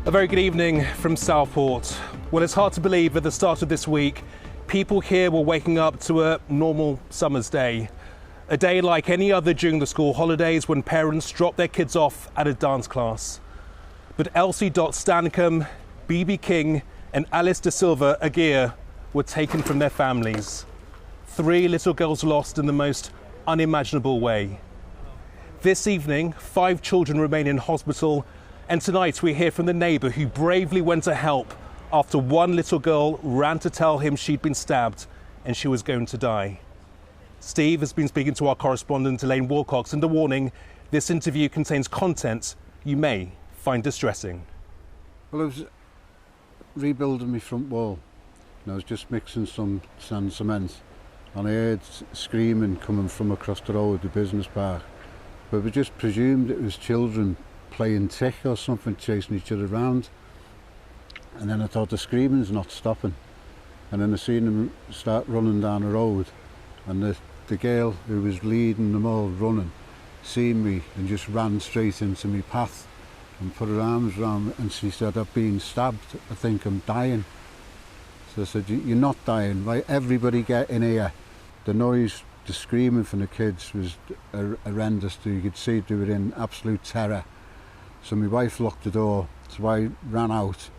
A very good evening from Southport. Well, it's hard to believe at the start of this week, people here were waking up to a normal summer's day. A day like any other during the school holidays when parents drop their kids off at a dance class. But Elsie Stancombe, BB King and Alice Da Silva Aguirre were taken from their families. 3 little girls lost in the most unimaginable way. This evening, 5 children remain in hospital, and tonight we hear from the neighbour who bravely went to help after one little girl ran to tell him she'd been stabbed and she was going to die. Steve has been speaking to our correspondent Elaine Wilcox, and a warning, this interview contains content you may find distressing. Well, I was rebuilding my front wall and I was just mixing some sand cement and I heard screaming coming from across the road, the business park. But we just presumed it was children playing tick or something, chasing each other around. And then I thought the screaming's not stopping. And then I seen them start running down the road, and the girl who was leading them all running seen me and just ran straight into my path and put her arms around me, and she said, "I've been stabbed, I think I'm dying." So I said, "You're not dying, right? Everybody get in here." The noise, the screaming from the kids was horrendous. You could see they were in absolute terror. So my wife locked the door, so I ran out.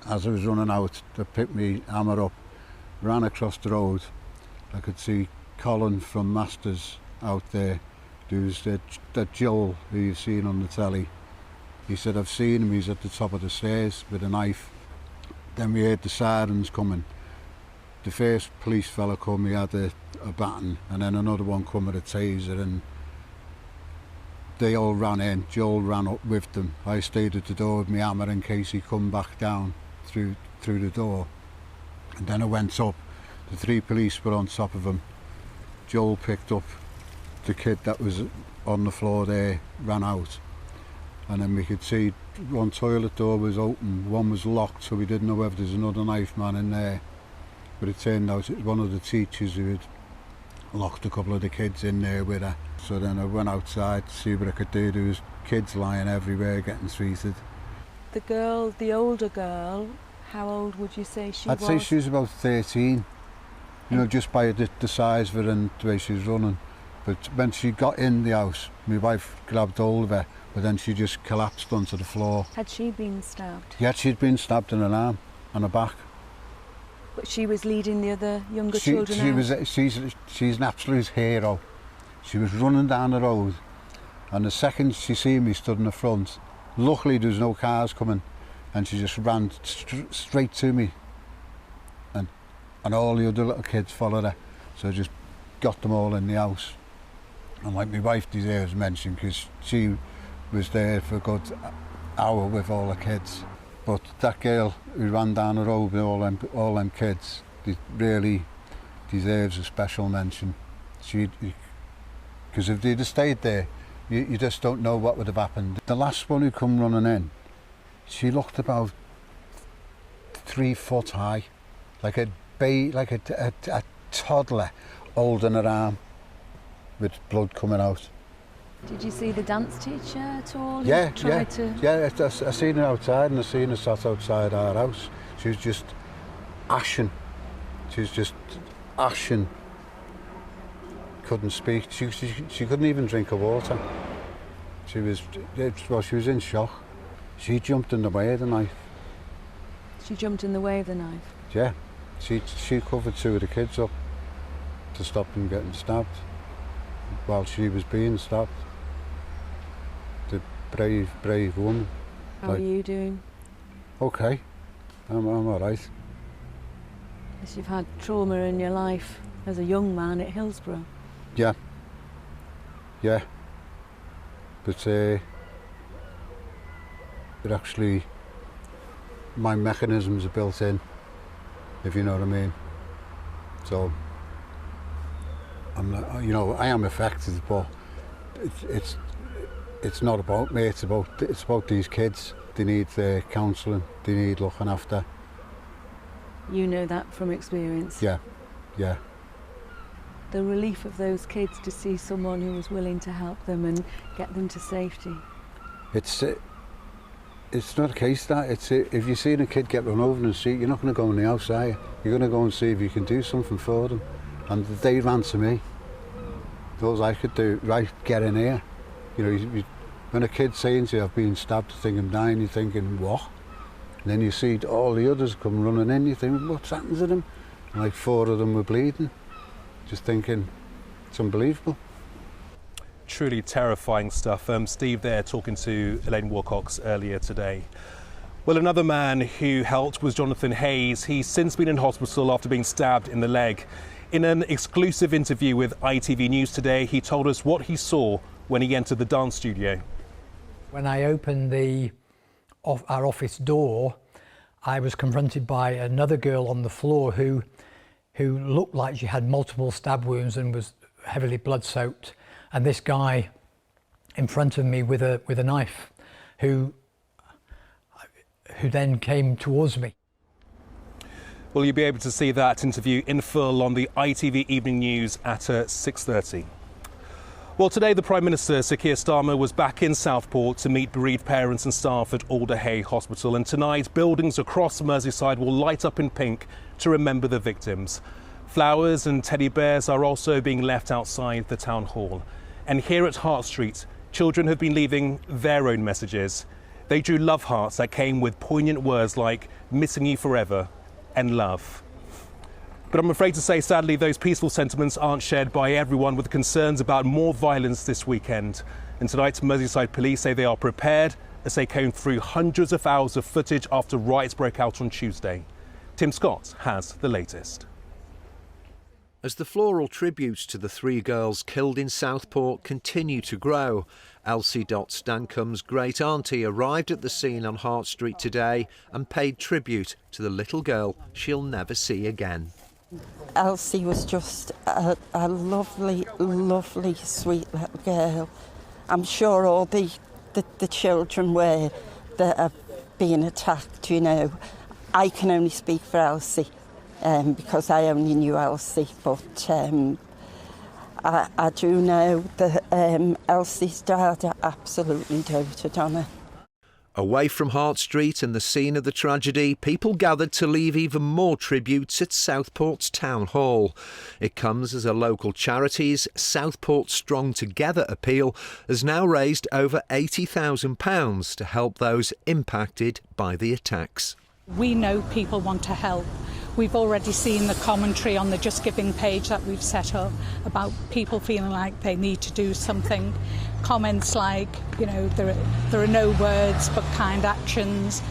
As I was running out, I picked my hammer up, ran across the road. I could see Colin from Masters out there. There was that Joel who you've seen on the telly. He said, "I've seen him, he's at the top of the stairs with a knife." Then we heard the sirens coming. The first police fella come, he had a baton, and then another one come with a taser, and they all ran in. Joel ran up with them. I stayed at the door with my hammer in case he come back down through the door. And then I went up. The 3 police were on top of him. Joel picked up the kid that was on the floor there, ran out. And then we could see one toilet door was open, one was locked, so we didn't know whether there's another knife man in there. But it turned out it was one of the teachers who had locked a couple of the kids in there with her. So then I went outside to see what I could do. There was kids lying everywhere getting treated. The girl, the older girl, how old would you say she was? I'd say she was about 13, you know, just by the size of her and the way she was running. But when she got in the house, my wife grabbed hold of her, but then she just collapsed onto the floor. Had she been stabbed? Yeah, she'd been stabbed in her arm and her back. But she was leading the other younger children out? She's an absolute hero. She was running down the road, and the second she seen me stood in the front, luckily there was no cars coming, and she just ran straight to me, and all the other little kids followed her. So I just got them all in the house. And like my wife deserves mention, because she was there for a good hour with all the kids. But that girl who ran down the road with all them kids, really deserves a special mention. Because if they'd have stayed there, you just don't know what would have happened. The last one who come running in, she looked about 3 foot high, like a toddler holding her arm with blood coming out. Did you see the dance teacher at all? Yeah, I seen her outside, and I seen her sat outside our house. She was just ashen. Couldn't speak. She couldn't even drink her water. She was in shock. She jumped in the way of the knife. She jumped in the way of the knife? Yeah. She covered 2 of the kids up to stop them getting stabbed while she was being stabbed. The brave woman. How are you doing? Okay. I'm all right. As you've had trauma in your life as a young man at Hillsborough. Yeah. But it actually, my mechanisms are built in, if you know what I mean. So, I am affected, but it's not about me. It's about these kids. They need counselling. They need looking after. You know that from experience? Yeah. The relief of those kids to see someone who was willing to help them and get them to safety. It's It's not a case that, if you're seeing a kid get run over in the street, you're not going to go in the house, are you? You're going to go and see if you can do something for them. And they ran to me. All I could do, right, get in here. You know, when a kid's saying to you, I've been stabbed, I think I'm dying, you're thinking, what? And then you see all the others come running in, you think, what's happened to them? And like 4 of them were bleeding. Just thinking, it's unbelievable. Truly terrifying stuff. Steve there talking to Elaine Wilcox earlier today. Well, another man who helped was Jonathan Hayes. He's since been in hospital after being stabbed in the leg. In an exclusive interview with ITV News today, he told us what he saw when he entered the dance studio. When I opened our office door, I was confronted by another girl on the floor who looked like she had multiple stab wounds and was heavily blood-soaked. And this guy in front of me with a knife, who then came towards me. Well, you'll be able to see that interview in full on the ITV Evening News at 6:30. Well, today the Prime Minister, Sir Keir Starmer, was back in Southport to meet bereaved parents and staff at Alder Hey Hospital. And tonight, buildings across Merseyside will light up in pink to remember the victims. Flowers and teddy bears are also being left outside the town hall. And here at Hart Street, children have been leaving their own messages. They drew love hearts that came with poignant words like missing you forever and love. But I'm afraid to say, sadly, those peaceful sentiments aren't shared by everyone, with concerns about more violence this weekend. And tonight, Merseyside police say they are prepared as they comb through hundreds of hours of footage after riots broke out on Tuesday. Tim Scott has the latest. As the floral tributes to the 3 girls killed in Southport continue to grow, Elsie Stancombe's great auntie arrived at the scene on Hart Street today and paid tribute to the little girl she'll never see again. Elsie was just a lovely, lovely, sweet little girl. I'm sure all the children were that are being attacked, you know. I can only speak for Elsie. Because I only knew Elsie, but I do know that Elsie's dad absolutely doted on her. Away from Hart Street and the scene of the tragedy, people gathered to leave even more tributes at Southport's Town Hall. It comes as a local charity's Southport Strong Together appeal has now raised over £80,000 to help those impacted by the attacks. We know people want to help. We've already seen the commentary on the Just Giving page that we've set up about people feeling like they need to do something. Comments like, you know, there are no words but kind actions.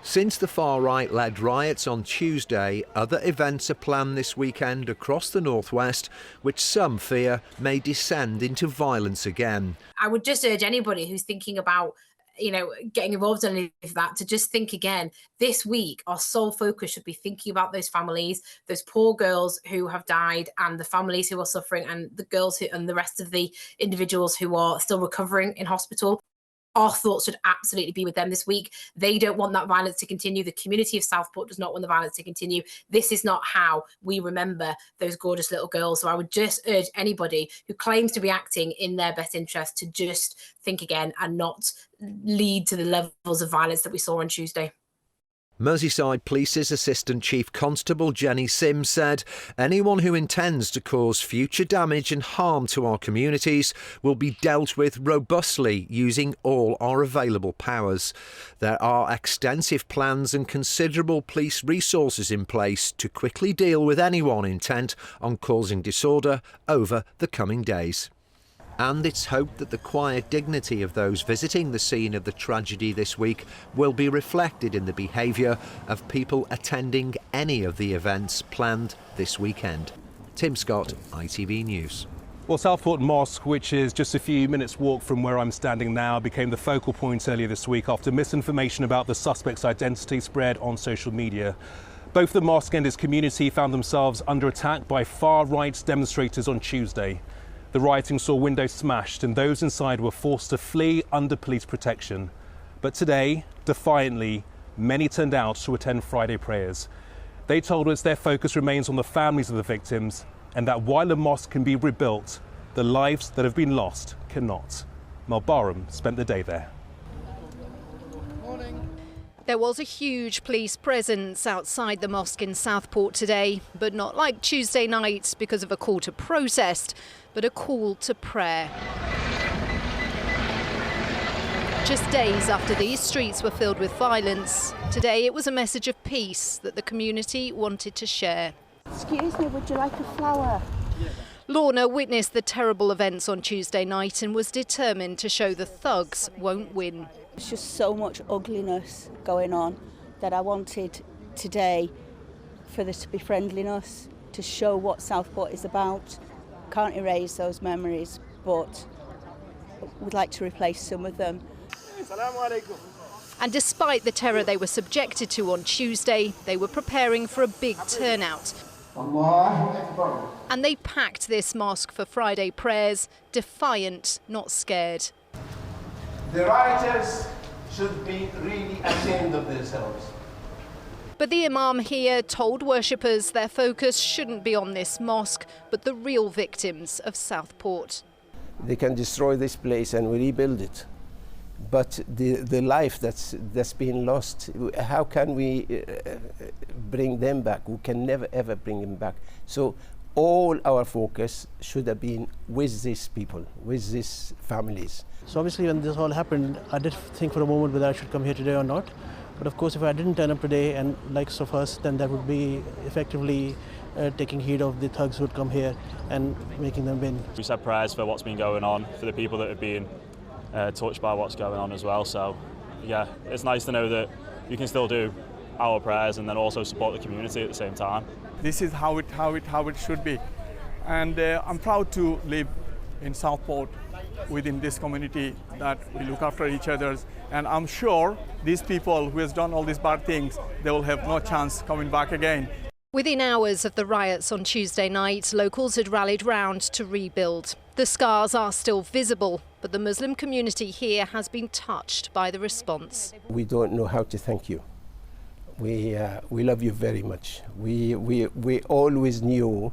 Since the far-right led riots on Tuesday, other events are planned this weekend across the northwest, which some fear may descend into violence again. I would just urge anybody who's thinking about getting involved in any of that to just think again. This week, our sole focus should be thinking about those families, those poor girls who have died, and the families who are suffering, and the girls and the rest of the individuals who are still recovering in hospital. Our thoughts should absolutely be with them this week. They don't want that violence to continue. The community of Southport does not want the violence to continue. This is not how we remember those gorgeous little girls. So I would just urge anybody who claims to be acting in their best interest to just think again and not lead to the levels of violence that we saw on Tuesday. Merseyside Police's Assistant Chief Constable Jenny Sims said anyone who intends to cause future damage and harm to our communities will be dealt with robustly using all our available powers. There are extensive plans and considerable police resources in place to quickly deal with anyone intent on causing disorder over the coming days. And it's hoped that the quiet dignity of those visiting the scene of the tragedy this week will be reflected in the behaviour of people attending any of the events planned this weekend. Tim Scott, ITV News. Well, Southport Mosque, which is just a few minutes' walk from where I'm standing now, became the focal point earlier this week after misinformation about the suspect's identity spread on social media. Both the mosque and its community found themselves under attack by far-right demonstrators on Tuesday. The rioting saw windows smashed and those inside were forced to flee under police protection. But today, defiantly, many turned out to attend Friday prayers. They told us their focus remains on the families of the victims and that while a mosque can be rebuilt, the lives that have been lost cannot. Mel Barham spent the day there. There was a huge police presence outside the mosque in Southport today, but not like Tuesday night because of a call to protest, but a call to prayer. Just days after these streets were filled with violence, today it was a message of peace that the community wanted to share. Excuse me, would you like a flower? Lorna witnessed the terrible events on Tuesday night and was determined to show the thugs won't win. There's just so much ugliness going on that I wanted today for there to be friendliness, to show what Southport is about. Can't erase those memories, but would like to replace some of them. And despite the terror they were subjected to on Tuesday, they were preparing for a big turnout. And they packed this mosque for Friday prayers, defiant, not scared. The rioters should be really ashamed of themselves. But the imam here told worshippers their focus shouldn't be on this mosque, but the real victims of Southport. They can destroy this place and we rebuild it. But the life that's been lost, how can we bring them back? We can never ever bring them back. So all our focus should have been with these people, with these families. So obviously when this all happened, I did think for a moment whether I should come here today or not. But of course if I didn't turn up today and likes of us, then that would be effectively taking heed of the thugs who would come here and making them win. We said prayers for what's been going on, for the people that have been touched by what's going on as well. So yeah, it's nice to know that you can still do our prayers and then also support the community at the same time. This is how it should be, and I'm proud to live in Southport within this community, that we look after each other, and I'm sure these people who has done all these bad things, they will have no chance coming back again. Within hours of the riots on Tuesday night, locals had rallied round to rebuild. The scars are still visible, but the Muslim community here has been touched by the response. We don't know how to thank you. We love you very much. We always knew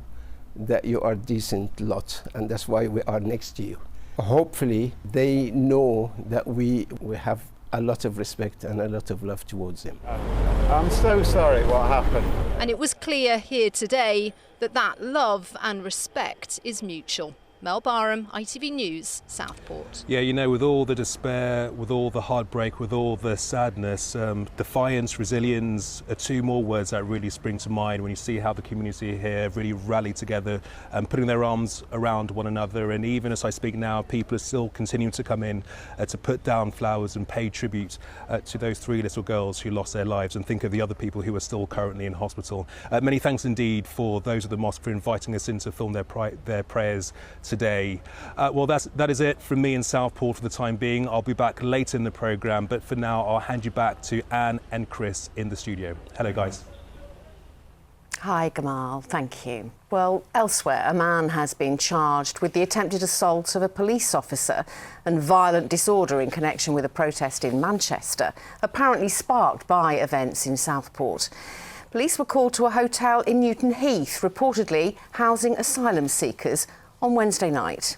that you are a decent lot, and that's why we are next to you. Hopefully they know that we have a lot of respect and a lot of love towards them. I'm so sorry what happened. And it was clear here today that that love and respect is mutual. Mel Barham, ITV News, Southport. Yeah, you know, with all the despair, with all the heartbreak, with all the sadness, defiance, resilience are two more words that really spring to mind when you see how the community here really rallied together and putting their arms around one another. And even as I speak now, people are still continuing to come in to put down flowers and pay tribute to those three little girls who lost their lives, and think of the other people who are still currently in hospital. Many thanks indeed for those at the mosque for inviting us in to film their prayers today. Well, that is it from me in Southport for the time being. I'll be back later in the programme, but for now I'll hand you back to Anne and Chris in the studio. Hello guys. Hi Gamal, thank you. Well, elsewhere, a man has been charged with the attempted assault of a police officer and violent disorder in connection with a protest in Manchester, apparently sparked by events in Southport. Police were called to a hotel in Newton Heath, reportedly housing asylum seekers, on Wednesday night.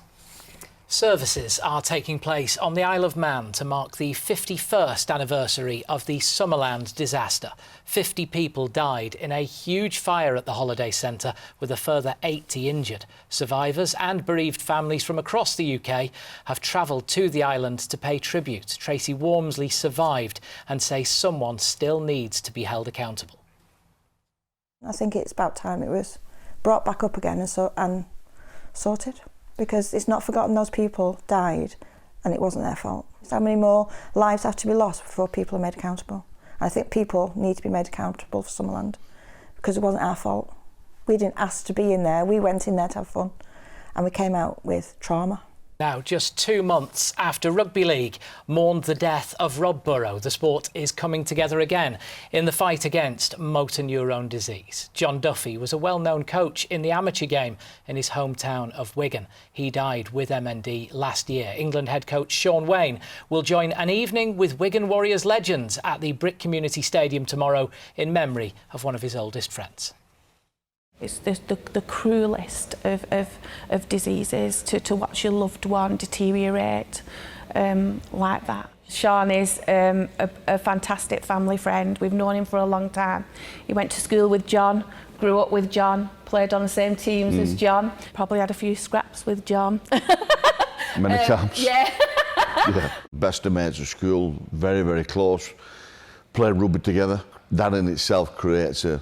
Services are taking place on the Isle of Man to mark the 51st anniversary of the Summerland disaster. 50 people died in a huge fire at the holiday centre, with a further 80 injured. Survivors and bereaved families from across the UK have travelled to the island to pay tribute. Tracy Wormsley survived and says someone still needs to be held accountable. I think it's about time it was brought back up again and sorted, because it's not forgotten those people died and it wasn't their fault. So how many more lives have to be lost before people are made accountable? I think people need to be made accountable for Summerland, because it wasn't our fault. We didn't ask to be in there, we went in there to have fun, and we came out with trauma. Now, just 2 months after Rugby League mourned the death of Rob Burrow, the sport is coming together again in the fight against motor neurone disease. John Duffy was a well-known coach in the amateur game in his hometown of Wigan. He died with MND last year. England head coach Sean Wayne will join an evening with Wigan Warriors legends at the Brick Community Stadium tomorrow in memory of one of his oldest friends. It's the cruelest of diseases, to watch your loved one deteriorate like that. Sean is a fantastic family friend. We've known him for a long time. He went to school with John, grew up with John, played on the same teams as John. Probably had a few scraps with John. Many times. Yeah. Yeah. Best of mates at school, very, very close. Play rugby together. That in itself creates a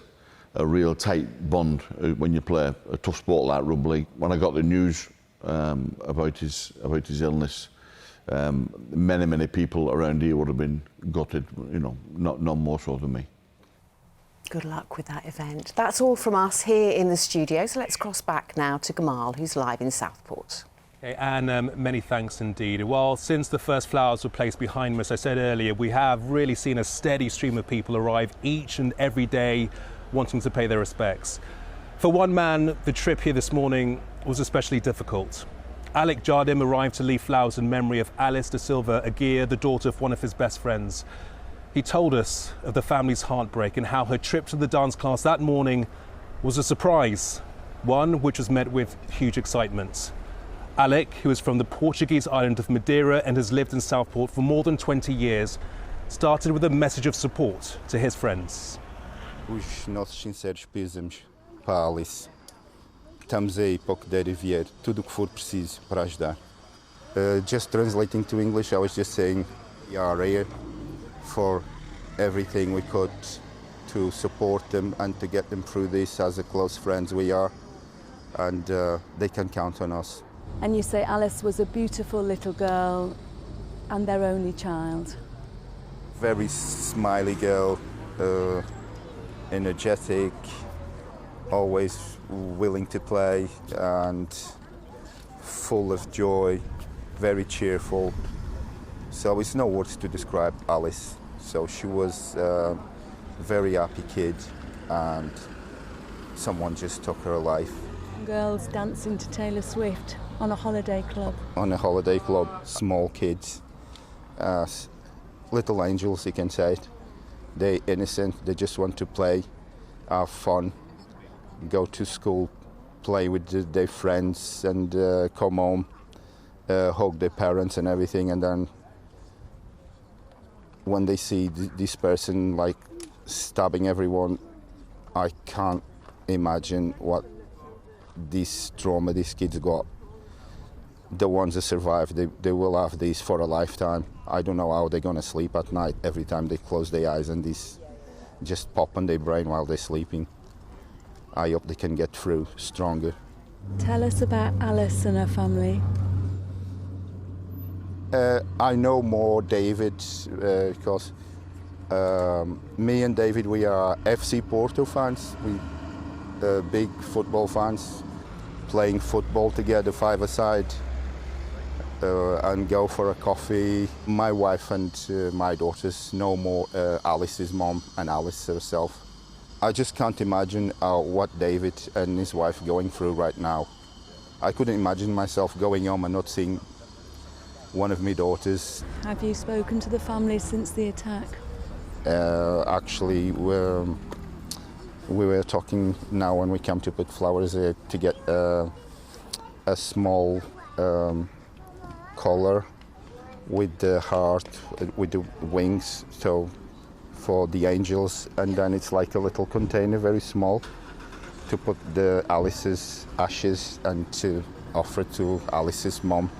real tight bond when you play a tough sport like rugby league. When I got the news about his illness, many people around here would have been gutted, you know, not more so than me. Good luck with that event. That's all from us here in the studio, so let's cross back now to Gamal, who's live in Southport. Okay, and many thanks indeed. Well, since the first flowers were placed behind me, as I said earlier, we have really seen a steady stream of people arrive each and every day wanting to pay their respects. For one man, the trip here this morning was especially difficult. Alec Jardim arrived to leave flowers in memory of Alice da Silva Aguirre, the daughter of one of his best friends. He told us of the family's heartbreak and how her trip to the dance class that morning was a surprise, one which was met with huge excitement. Alec, who is from the Portuguese island of Madeira and has lived in Southport for more than 20 years, started with a message of support to his friends. Os nossos sinceros pêsames para a Alice. Estamos aí para o que der e vier, tudo o que for preciso para ajudar. Just translating to English, I was just saying we are here for everything we could to support them and to get them through this as a close friends we are, and they can count on us. And you say Alice was a beautiful little girl and their only child. Very smiley girl, energetic, always willing to play and full of joy, very cheerful. So it's no words to describe Alice. So she was a very happy kid and someone just took her life. Girls dancing to Taylor Swift on a holiday club. On a holiday club, small kids, little angels, you can say it. They're innocent, they just want to play, have fun, go to school, play with their friends and come home, hug their parents and everything, and then when they see this person like stabbing everyone, I can't imagine what this trauma these kids got. The ones that survive, they will have this for a lifetime. I don't know how they're gonna sleep at night every time they close their eyes and this just pop on their brain while they're sleeping. I hope they can get through stronger. Tell us about Alice and her family. I know more David because me and David, we are FC Porto fans. We big football fans, playing football together five-a-side and go for a coffee. My wife and my daughters know more Alice's mom and Alice herself. I just can't imagine what David and his wife are going through right now. I couldn't imagine myself going home and not seeing one of my daughters. Have you spoken to the family since the attack? Actually, we were talking now when we come to put flowers here to get a small collar with the heart, with the wings, so for the angels, and then it's like a little container, very small, to put the Alice's ashes and to offer to Alice's mom.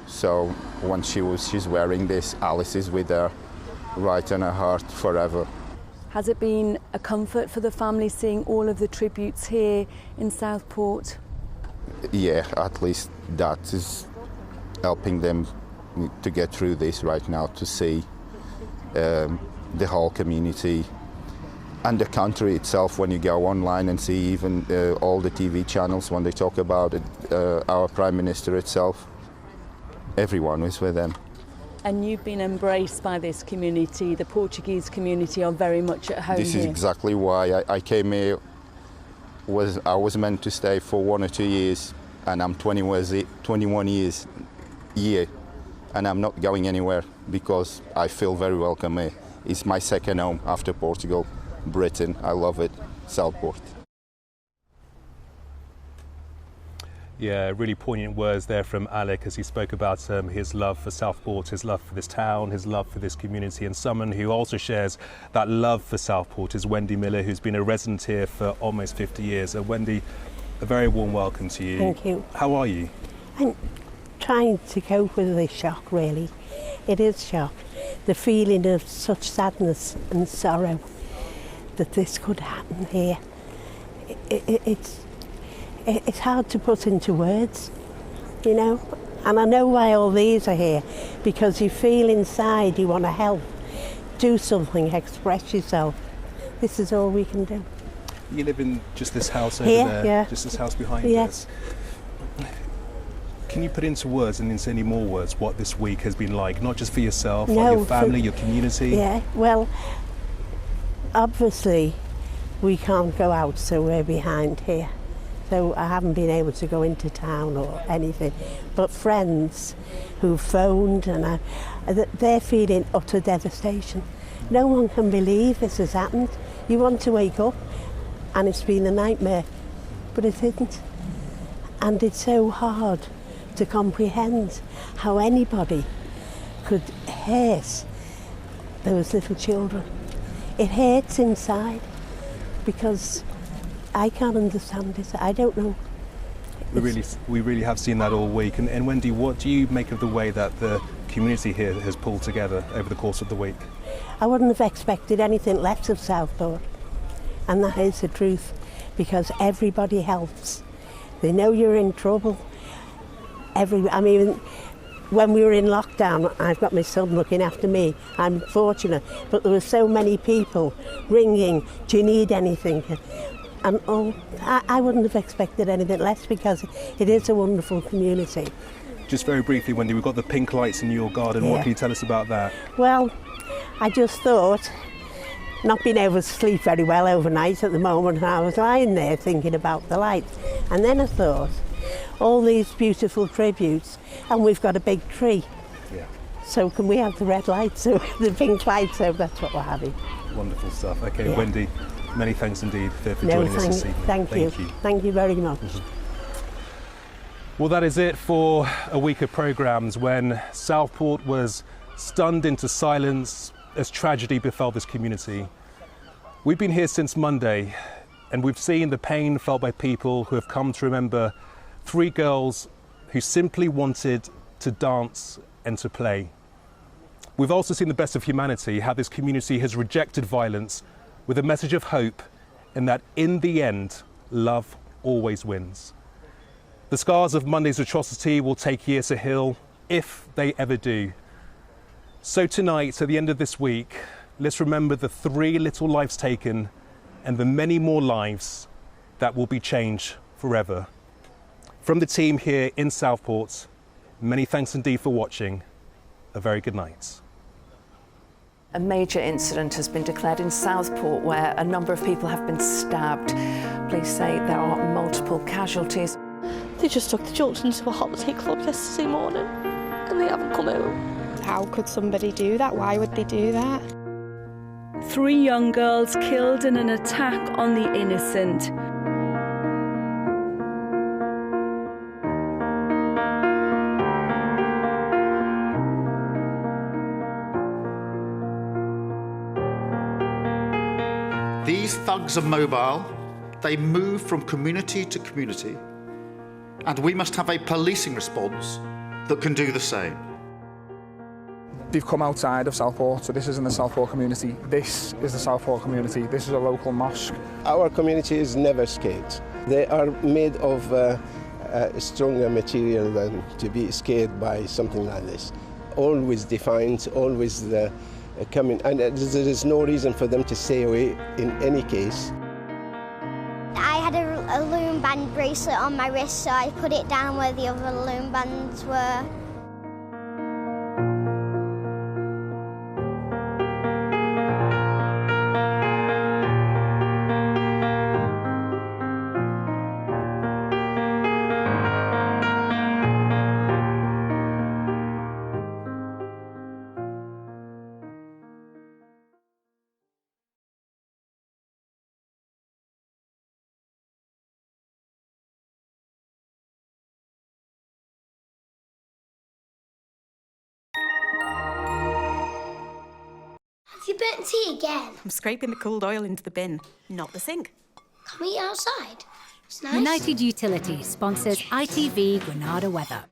So when she's wearing this, Alice is with her, right on her heart forever. Has it been a comfort for the family seeing all of the tributes here in Southport? Yeah, at least that is helping them to get through this right now, to see the whole community and the country itself. When you go online and see even all the TV channels, when they talk about it, our Prime Minister itself, everyone was with them. And you've been embraced by this community. The Portuguese community are very much at home This here. is exactly why I came here. I was meant to stay for 1 or 2 years, and I'm 21 years here, and I'm not going anywhere because I feel very welcome here. It's my second home after Portugal, Britain. I love it, Southport. Yeah, really poignant words there from Alec as he spoke about his love for Southport, his love for this town, his love for this community, and someone who also shares that love for Southport is Wendy Miller, who's been a resident here for almost 50 years. Wendy, a very warm welcome to you. Thank you. How are you? I'm trying to cope with the shock, really. It is shock. The feeling of such sadness and sorrow that this could happen here. It's hard to put into words, you know, and I know why all these are here, because you feel inside you want to help, do something, express yourself. This is all we can do. You live in just this house over here, there, yeah. just this house behind yes. us. Can you put into words and into any more words what this week has been like, not just for yourself, No, like your family, your community? Yeah, well, obviously we can't go out, so we're behind here. So I haven't been able to go into town or anything. But friends who phoned, and they're feeling utter devastation. No one can believe this has happened. You want to wake up and it's been a nightmare, but it isn't. And it's so hard to comprehend how anybody could hurt those little children. It hurts inside because I can't understand it. I don't know. We really have seen that all week. And Wendy, what do you make of the way that the community here has pulled together over the course of the week? I wouldn't have expected anything less of Southport, and that is the truth, because everybody helps. They know you're in trouble. I mean, when we were in lockdown, I've got my son looking after me. I'm fortunate, but there were so many people ringing, do you need anything? And I wouldn't have expected anything less, because it is a wonderful community. Just very briefly, Wendy, we've got the pink lights in your garden. Yeah. What can you tell us about that? Well, I just thought, not being able to sleep very well overnight at the moment, and I was lying there thinking about the lights. And then I thought, all these beautiful tributes, and we've got a big tree. Yeah. So can we have the red lights, so the pink lights, so that's what we're having. Wonderful stuff. Okay, yeah. Wendy, many thanks indeed for joining us this evening. Thank you. Thank you very much. Well, that is it for a week of programmes when Southport was stunned into silence as tragedy befell this community. We've been here since Monday, and we've seen the pain felt by people who have come to remember 3 girls who simply wanted to dance and to play. We've also seen the best of humanity, how this community has rejected violence with a message of hope, and that in the end, love always wins. The scars of Monday's atrocity will take years to heal, if they ever do. So tonight, at the end of this week, let's remember the 3 little lives taken and the many more lives that will be changed forever. From the team here in Southport, many thanks indeed for watching. A very good night. A major incident has been declared in Southport where a number of people have been stabbed. Police say there are multiple casualties. They just took the children to a holiday club yesterday morning and they haven't come home. How could somebody do that? Why would they do that? 3 young girls killed in an attack on the innocent. These thugs are mobile, they move from community to community, and we must have a policing response that can do the same. They've come outside of Southport, so this isn't the Southport community, this is the Southport community, this is a local mosque. Our community is never scared. They are made of stronger material than to be scared by something like this. Always defiant, always coming, and there is no reason for them to stay away in any case. I had a loom band bracelet on my wrist, so I put it down where the other loom bands were. You burnt tea again. I'm scraping the cooled oil into the bin, not the sink. Can we eat outside? It's nice. United Utilities sponsors ITV Granada weather.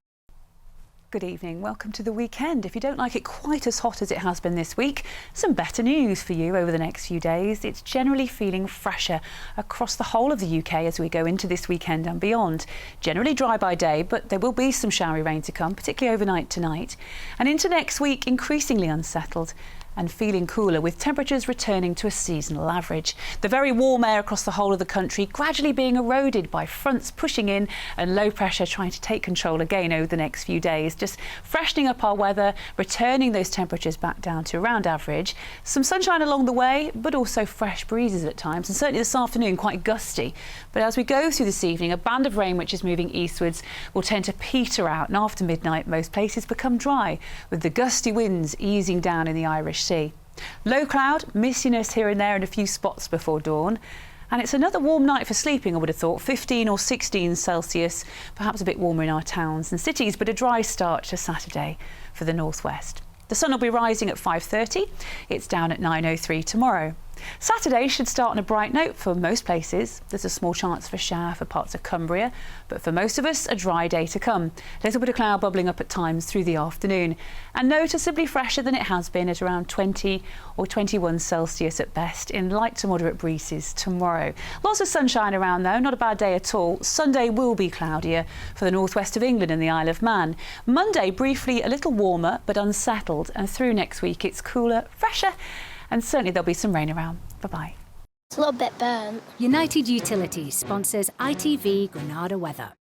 Good evening. Welcome to the weekend. If you don't like it quite as hot as it has been this week, some better news for you over the next few days. It's generally feeling fresher across the whole of the UK as we go into this weekend and beyond. Generally dry by day, but there will be some showery rain to come, particularly overnight tonight. And into next week, increasingly unsettled and feeling cooler, with temperatures returning to a seasonal average. The very warm air across the whole of the country gradually being eroded by fronts pushing in and low pressure trying to take control again over the next few days, just freshening up our weather, returning those temperatures back down to around average. Some sunshine along the way, but also fresh breezes at times, and certainly this afternoon quite gusty. But as we go through this evening, a band of rain which is moving eastwards will tend to peter out, and after midnight most places become dry, with the gusty winds easing down in the Irish Sea. Low cloud, mistiness here and there in a few spots before dawn. And it's another warm night for sleeping, I would have thought, 15 or 16 Celsius, perhaps a bit warmer in our towns and cities, but a dry start to Saturday for the northwest. The sun will be rising at 5:30. It's down at 9:03 tomorrow. Saturday should start on a bright note for most places. There's a small chance of a shower for parts of Cumbria, but for most of us, a dry day to come. A little bit of cloud bubbling up at times through the afternoon, and noticeably fresher than it has been at around 20 or 21 Celsius at best, in light to moderate breezes tomorrow. Lots of sunshine around though, not a bad day at all. Sunday will be cloudier for the northwest of England and the Isle of Man. Monday briefly a little warmer but unsettled, and through next week it's cooler, fresher, and certainly there'll be some rain around. Bye-bye. It's a little bit burnt. United Utilities sponsors ITV Granada weather.